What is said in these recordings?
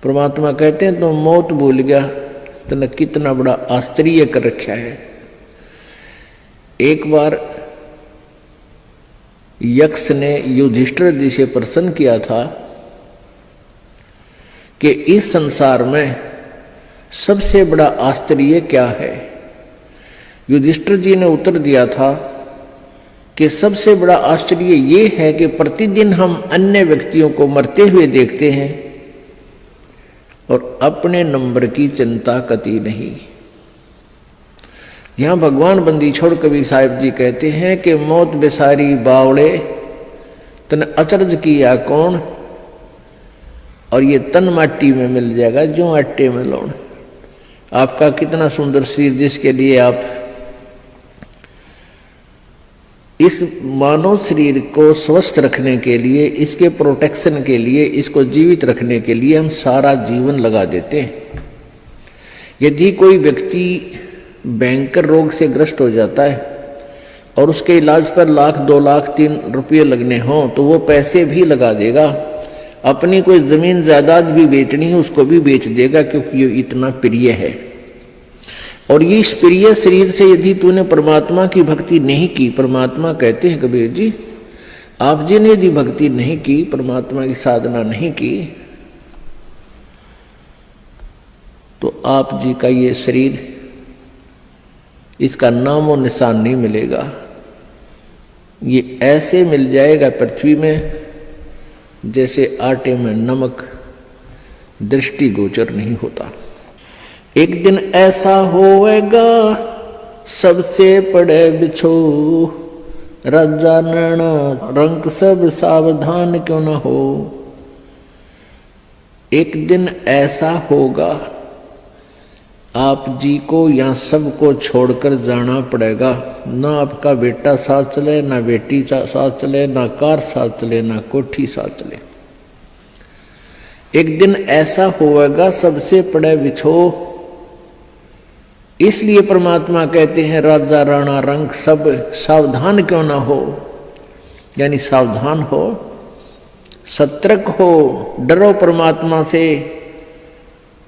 परमात्मा कहते हैं तो मौत भूल गया, तने कितना बड़ा आश्चर्य कर रखा है। एक बार यक्ष ने युधिष्ठिर जी से प्रश्न किया था कि इस संसार में सबसे बड़ा आश्चर्य क्या है। युधिष्ठिर जी ने उत्तर दिया था कि सबसे बड़ा आश्चर्य ये है कि प्रतिदिन हम अन्य व्यक्तियों को मरते हुए देखते हैं और अपने नंबर की चिंता कती नहीं। यहां भगवान बंदी छोड़ कबीर साहिब जी कहते हैं कि मौत बेसारी बावड़े तन अचरज किया कौन, और ये तन माटी में मिल जाएगा जो आटे में लौण। आपका कितना सुंदर शरीर, जिसके लिए आप इस मानव शरीर को स्वस्थ रखने के लिए, इसके प्रोटेक्शन के लिए, इसको जीवित रखने के लिए हम सारा जीवन लगा देते हैं। यदि कोई व्यक्ति भयंकर रोग से ग्रस्त हो जाता है और उसके इलाज पर लाख 2 लाख 3 रुपये लगने हों तो वो पैसे भी लगा देगा। अपनी कोई जमीन जायदाद भी बेचनी है उसको भी बेच देगा, क्योंकि ये इतना प्रिय है। और ये इस प्रिय शरीर से यदि तूने परमात्मा की भक्ति नहीं की, परमात्मा कहते हैं कबीर जी, आप जी ने यदि भक्ति नहीं की, परमात्मा की साधना नहीं की, तो आप जी का ये शरीर, इसका नामो निशान नहीं मिलेगा। ये ऐसे मिल जाएगा पृथ्वी में जैसे आटे में नमक, दृष्टि गोचर नहीं होता। एक दिन ऐसा होएगा सबसे पड़े बिछो, राजा नैना रंग सब सावधान क्यों न हो। एक दिन ऐसा होगा आप जी को यहाँ सबको छोड़कर जाना पड़ेगा। ना आपका बेटा साथ चले, ना बेटी साथ चले, ना कार साथ चले, ना कोठी साथ चले। एक दिन ऐसा होगा सबसे पड़े बिछो। इसलिए परमात्मा कहते हैं राजा राणा रंग सब सावधान क्यों ना हो, यानी सावधान हो, सतर्क हो, डरो परमात्मा से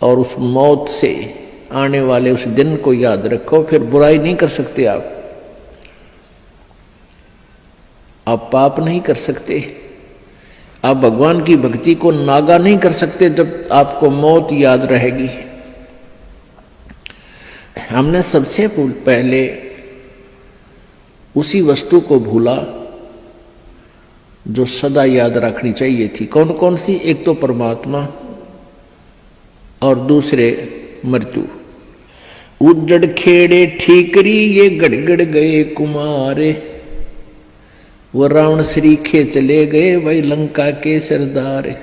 और उस मौत से, आने वाले उस दिन को याद रखो। फिर बुराई नहीं कर सकते आप पाप नहीं कर सकते, आप भगवान की भक्ति को नागा नहीं कर सकते जब आपको मौत याद रहेगी। हमने सबसे पहले उसी वस्तु को भूला जो सदा याद रखनी चाहिए थी। कौन कौन सी? एक तो परमात्मा और दूसरे मृत्यु। उजड़ खेड़े ठीकरी ये गड़गड़ गए कुमारे, वो रावण श्रीखे चले गए वही लंका के सरदार।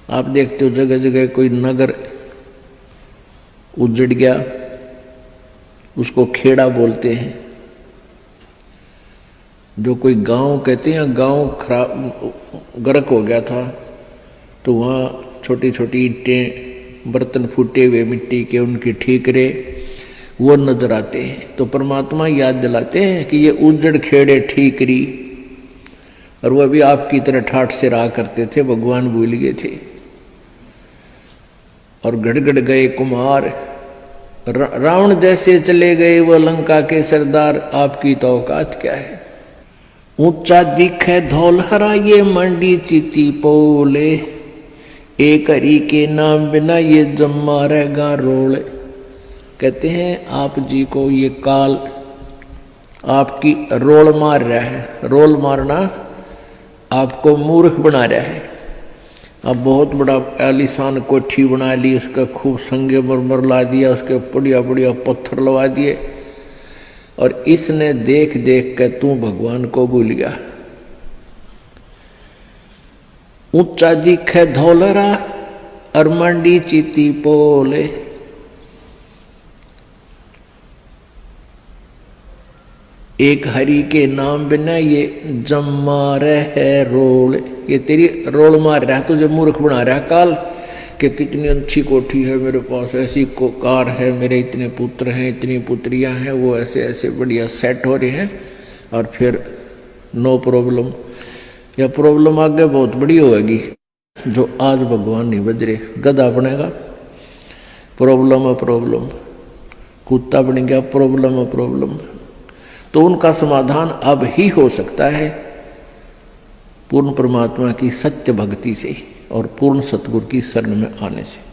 आप देखते हो जगह जगह कोई नगर उजड़ गया, उसको खेड़ा बोलते हैं। जो कोई गांव कहते हैं, गांव खराब गर्क हो गया था तो वहाँ छोटी छोटी ईंटें, बर्तन फूटे हुए मिट्टी के, उनके ठीकरे वो नजर आते हैं। तो परमात्मा याद दिलाते हैं कि ये उजड़ खेड़े ठीकरी, और वह भी आपकी तरह ठाठ से रहा करते थे, भगवान भूल गए थे। और गड़गड़ गए कुम्हार, रावण जैसे चले गए वो लंका के सरदार, आपकी तो औकात क्या है। ऊंचा दिखे धौलहरा ये मंडी चिति पोले, एक हरि के नाम बिना ये जम्मा रहेगा रोले। कहते हैं आप जी को ये काल आपकी रोल मार रहा है। रोल मारना आपको मूर्ख बना रहा है। अब बहुत बड़ा आलीशान कोठी बना ली, उसका खूब संगे मरमर ला दिया, उसके बढ़िया बढ़िया पत्थर लगा दिए, और इसने देख देख कर तू भगवान को भूल गया। ऊंचा दिखे धौलरा और मंडी चिति पोले, एक हरि के नाम बिना ये जम्मा रहे रोल। ये तेरी रोल मार रहा है, तुझे मूर्ख बना रहा है काल, कि कितनी अच्छी कोठी है मेरे पास, ऐसी कार है, मेरे इतने पुत्र हैं, इतनी पुत्रियां हैं, वो ऐसे ऐसे बढ़िया सेट हो रहे हैं, और फिर नो प्रॉब्लम, या प्रॉब्लम आगे बहुत बड़ी होगी। जो आज भगवान नहीं बज रहे, गधा बनेगा प्रॉब्लम है प्रॉब्लम, कुत्ता बन गया प्रॉब्लम है प्रॉब्लम। तो उनका समाधान अब ही हो सकता है पूर्ण परमात्मा की सत्य भक्ति से और पूर्ण सतगुरु की शरण में आने से।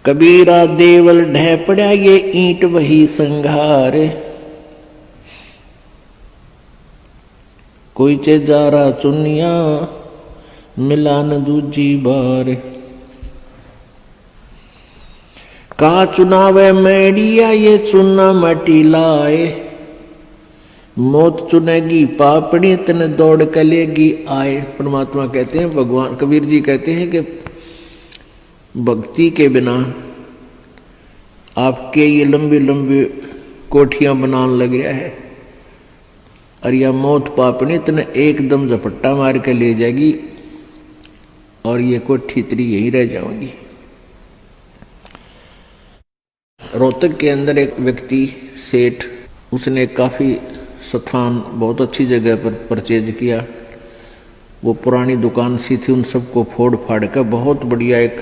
कबीरा देवल ढह पड़ा ये ईंट वही संघार, कोई चे जा रहा चुनिया मिला न दूजी बार। कहा चुनावे मेडिया ये चुना मटी लाए, मौत चुनेगी पापड़ी तन दौड़ कलेगी आए। परमात्मा कहते हैं, भगवान कबीर जी कहते हैं कि भक्ति के बिना आपके ये लंबी लंबी कोठियां बनाने लग रहा है, और यह मौत पापनी तने एकदम झपट्टा मार के ले जाएगी और ये कोठी तेरी यहीं रह जाओगी। रोहतक के अंदर एक व्यक्ति सेठ, उसने काफी स्थान बहुत अच्छी जगह पर परचेज किया। वो पुरानी दुकान सी थी, उन सबको फोड़ फाड़ कर बहुत बढ़िया एक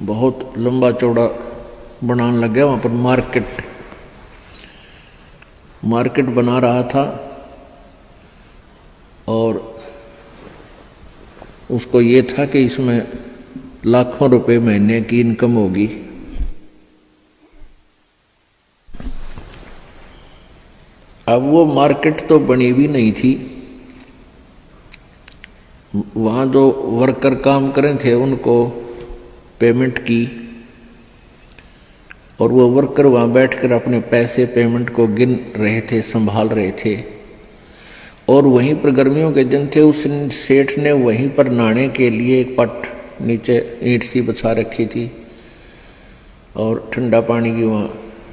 बहुत लंबा चौड़ा बनाने लग गया। वहाँ पर मार्केट बना रहा था और उसको ये था कि इसमें लाखों रुपए महीने की इनकम होगी। अब वो मार्केट तो बनी भी नहीं थी, वहाँ जो वर्कर काम करे थे उनको पेमेंट की, और वो वर्कर वहाँ बैठकर अपने पैसे पेमेंट को गिन रहे थे, संभाल रहे थे। और वहीं पर गर्मियों के दिन थे, उस सेठ ने वहीं पर नहाने के लिए एक पट नीचे ईंट सी बिछा रखी थी और ठंडा पानी की वहाँ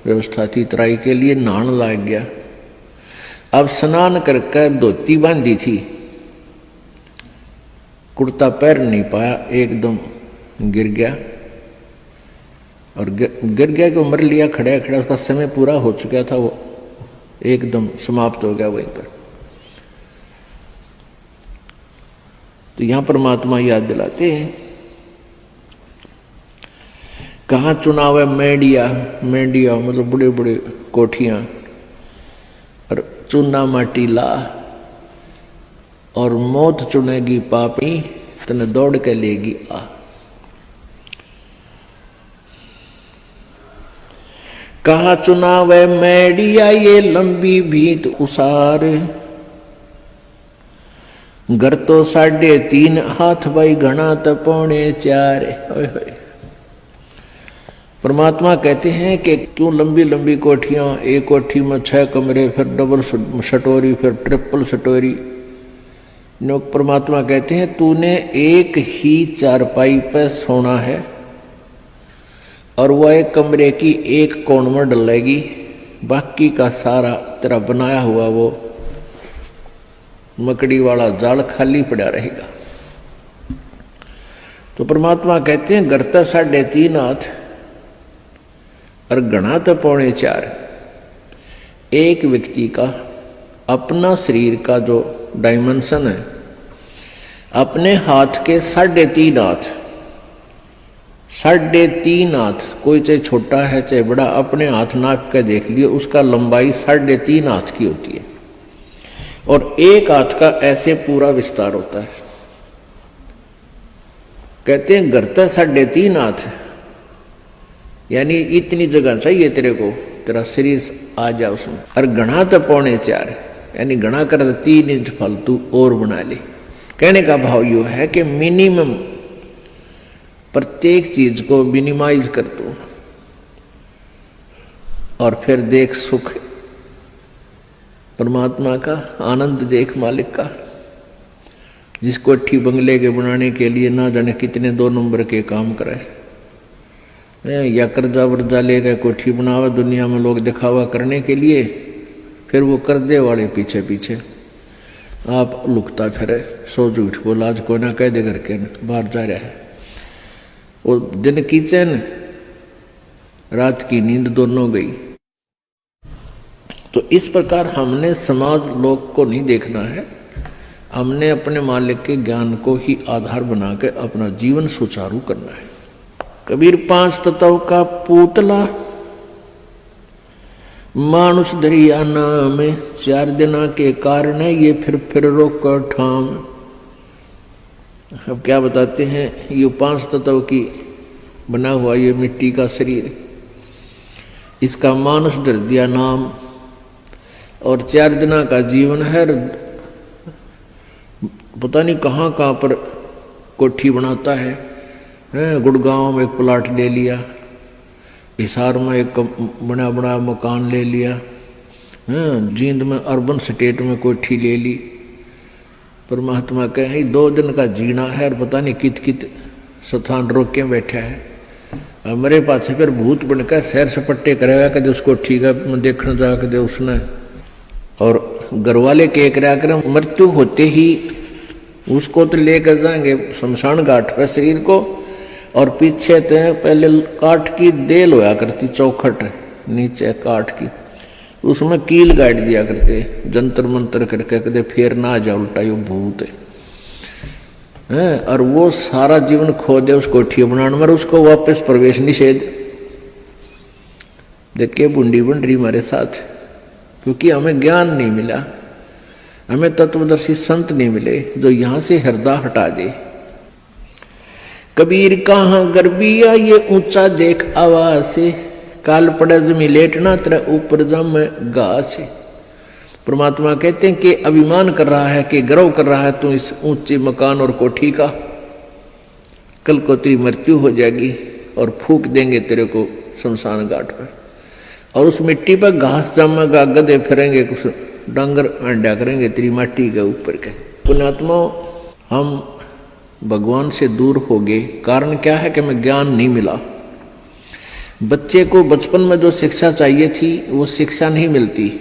व्यवस्था थी। तराई के लिए नहाने लग गया। अब स्नान करके धोती बांधी थी, कुर्ता पैर नहीं पाया, एकदम गिर गया और गिर गया कि मर लिया खड़ा खड़ा। उसका समय पूरा हो चुका था, वो एकदम समाप्त हो गया वहीं पर। तो यहां परमात्मा याद दिलाते हैं, कहाँ चुनाव है मेडिया, मेडिया मतलब बड़े बड़े कोठियां, और चुना माटी ला, और मौत चुनेगी पापी तने दौड़ के लेगी आ। कहा चुनाव है मेडिया ये लंबी भीत उसार, घर तो 3.5 हाथ भाई घना तो 4.25। परमात्मा कहते हैं कि क्यों लंबी लंबी कोठियां, एक कोठी में 6 कमरे, फिर डबल सटोरी, फिर ट्रिपल सटोरी। परमात्मा कहते हैं तूने एक ही चारपाई पर सोना है और वह एक कमरे की एक कोण में डलेगी, बाकी का सारा तेरा बनाया हुआ वो मकड़ी वाला जाल खाली पड़ा रहेगा। तो परमात्मा कहते हैं घर तो 3.5 हाथ और घना तो 4.25। एक व्यक्ति का अपना शरीर का जो डायमेंशन है, अपने हाथ के 3.5 हाथ, 3.5 हाथ, कोई चाहे छोटा है चाहे बड़ा, अपने हाथ नाप के देख लिए, उसका लंबाई 3.5 हाथ की होती है और एक हाथ का ऐसे पूरा विस्तार होता है। कहते हैं घर तो 3.5 हाथ, यानी इतनी जगह चाहिए तेरे को, तेरा शरीर आ जा उसमें। और घना तो 4.25, यानी घना कर 3 इंच फालतू और बना ले। कहने का भाव यू है कि मिनिमम प्रत्येक चीज को मिनिमाइज कर दो और फिर देख सुख परमात्मा का, आनंद देख मालिक का। जिस कोठी बंगले के बनाने के लिए ना जाने कितने 2 नंबर के काम करे, या कर्जा वर्जा लेकर कोठी बनावा दुनिया में लोग दिखावा करने के लिए, फिर वो कर्जे वाले पीछे पीछे आप लुकता फिरे, सो झूठ बोला आज कोई ना कह दे करके बाहर जा रहा है। वो दिन की चैन रात की नींद दोनों गई। तो इस प्रकार हमने समाज लोक को नहीं देखना है, हमने अपने मालिक के ज्ञान को ही आधार बना के अपना जीवन सुचारू करना है। कबीर 5 तत्व का पुतला मानुष दरिया नाम, 4 दिना के कारण ये फिर रोक ठाम। अब क्या बताते हैं, ये 5 तत्व की बना हुआ ये मिट्टी का शरीर, इसका मानुष धर दिया नाम, और 4 दिना का जीवन है। पता नहीं कहाँ कहाँ पर कोठी बनाता है, गुड़गांव में एक प्लाट ले लिया, हिसार में एक बड़ा बड़ा मकान ले लिया, जींद में अर्बन स्टेट में कोठी ले ली। परमात्मा कहे 2 दिन का जीना है और पता नहीं कित स्थान रोक के बैठा है। मेरे पास फिर भूत बनकर सैर सपट्टे करेगा कदे उसको ठीक है देखने जा कदे उसने, और घरवाले के करा कर मृत्यु होते ही उसको तो लेकर जाएंगे शमशान घाट पर शरीर को, और पीछे तो पहले काठ की देल होया करती, चौखट नीचे काठ की, उसमें कील गाड़ दिया करते जंतर मंतर करके कदे फेर ना जा उल्टा यो भूत है। और वो सारा जीवन खो दे उस कोठी बनाने में, उसको वापस प्रवेश निषेध। देखे बुंडी बन रही हमारे साथ, क्योंकि हमें ज्ञान नहीं मिला, हमें तत्वदर्शी संत नहीं मिले जो यहां से हृदय हटा दे। कबीर कहाँ गर्बिया ये ऊंचा देख आवाज से, काल पड़े जमी लेटना तेरा ऊपर जम घास। परमात्मा कहते हैं कि अभिमान कर रहा है, कि गर्व कर रहा है तू इस ऊंचे मकान और कोठी का, कल को तेरी मृत्यु हो जाएगी और फूक देंगे तेरे को शमशान घाट पर, और उस मिट्टी पर घास जमेगा, गधे फिरेंगे, कुछ डांगर अंडा करेंगे तेरी माटी के ऊपर के। पुण्यात्मा हम भगवान से दूर हो गए, कारण क्या है कि हमें ज्ञान नहीं मिला। बच्चे को बचपन में जो शिक्षा चाहिए थी वो शिक्षा नहीं मिलती।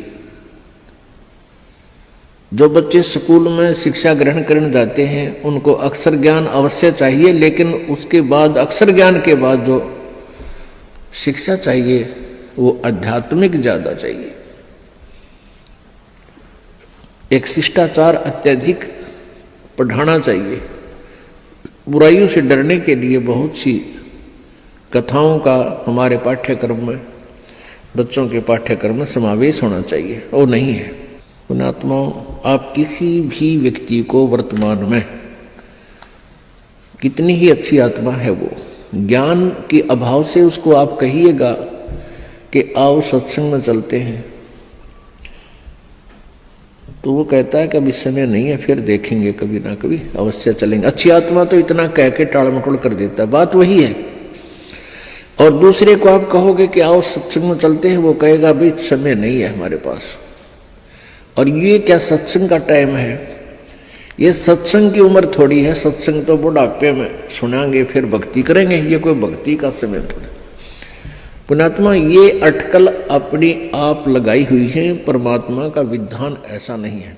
जो बच्चे स्कूल में शिक्षा ग्रहण करने जाते हैं उनको अक्षर ज्ञान अवश्य चाहिए, लेकिन उसके बाद अक्षर ज्ञान के बाद जो शिक्षा चाहिए वो आध्यात्मिक ज्यादा चाहिए। एक शिष्टाचार अत्यधिक पढ़ाना चाहिए। बुराइयों से डरने के लिए बहुत सी कथाओं का हमारे पाठ्यक्रम में, बच्चों के पाठ्यक्रम में समावेश होना चाहिए, और नहीं है। पुण्यात्माओं, आप किसी भी व्यक्ति को वर्तमान में कितनी ही अच्छी आत्मा है, वो ज्ञान के अभाव से उसको आप कहिएगा कि आओ सत्संग में चलते हैं, तो वो कहता है कि अभी समय नहीं है, फिर देखेंगे, कभी ना कभी अवश्य चलेंगे। अच्छी आत्मा तो इतना कह के टाल मटोल कर देता है, बात वही है। और दूसरे को आप कहोगे कि आओ सत्संग में चलते हैं, वो कहेगा भाई समय नहीं है हमारे पास। और ये क्या सत्संग का टाइम है? ये सत्संग की उम्र थोड़ी है, सत्संग तो बुढ़ापे में सुनाएंगे फिर भक्ति करेंगे, ये कोई भक्ति का समय थोड़ा। पुण्यात्मा, ये अटकल अपनी आप लगाई हुई है, परमात्मा का विधान ऐसा नहीं है।